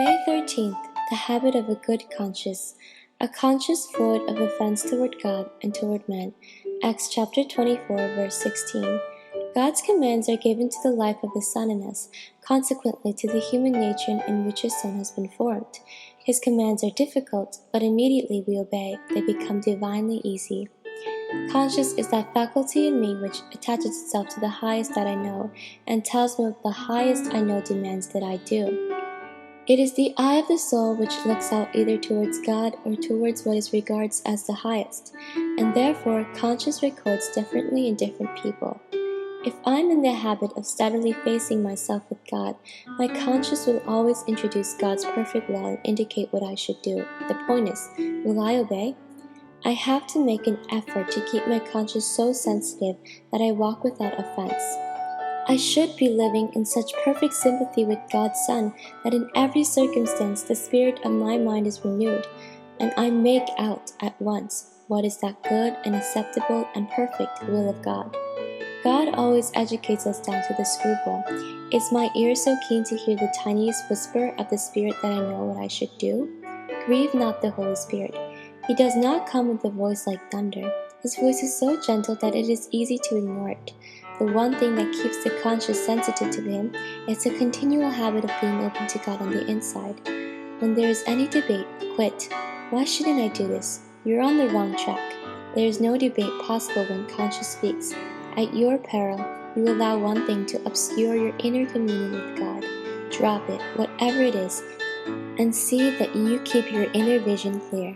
May 13th, the habit of a good conscience. A conscience void of offense toward God and toward man. Acts chapter 24, verse 16. God's commands are given to the life of His Son in us, consequently to the human nature in which His Son has been formed. His commands are difficult, but immediately we obey, they become divinely easy. Conscience is that faculty in me which attaches itself to the highest that I know, and tells me what the highest I know demands that I do. It is the eye of the soul which looks out either towards God or towards what it regards as the highest, and therefore conscience records differently in different people. If I'm in the habit of steadily facing myself with God, my conscience will always introduce God's perfect law and indicate what I should do. The point is, will I obey? I have to make an effort to keep my conscience so sensitive that I walk without offense. I should be living in such perfect sympathy with God's Son that in every circumstance the spirit of my mind is renewed, and I make out at once what is that good and acceptable and perfect will of God. God always educates us down to the scruple. Is my ear so keen to hear the tiniest whisper of the Spirit that I know what I should do? Grieve not the Holy Spirit. He does not come with a voice like thunder. His voice is so gentle that it is easy to ignore it. The one thing that keeps the conscience sensitive to Him is a continual habit of being open to God on the inside. When there is any debate, quit. Why shouldn't I do this? You're on the wrong track. There is no debate possible when conscience speaks. At your peril, you allow one thing to obscure your inner communion with God. Drop it, whatever it is, and see that you keep your inner vision clear.